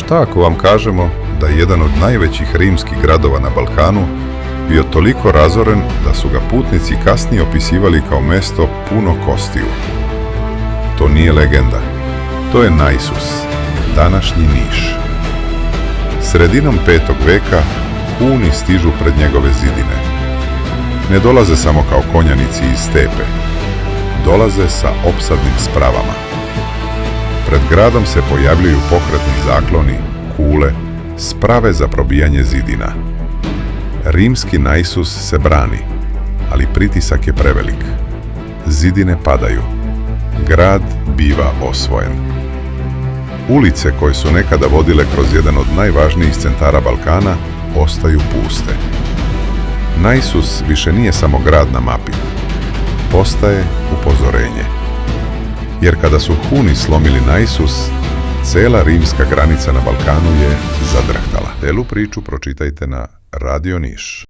Šta ako vam kažemo da je jedan od najvećih rimskih gradova na Balkanu bio toliko razoren da su ga putnici kasnije opisivali kao mesto puno kostiju? To nije legenda, to je Naisus, današnji Niš. Sredinom 5. veka Huni stižu pred njegove zidine. Ne dolaze samo kao konjanici iz stepe, dolaze sa opsadnim spravama. Pred gradom se pojavljuju pokretni zakloni, kule, sprave za probijanje zidina. Rimski Naisus se brani, ali pritisak je prevelik. Zidine padaju. Grad biva osvojen. Ulice koje su nekada vodile kroz jedan od najvažnijih centara Balkana ostaju puste. Naisus više nije samo grad na mapi. Postaje upozorenje. Jer kada su Huni slomili Naisus, cela rimska granica na Balkanu je zadrhtala. Celu priču pročitajte na Radio Niš.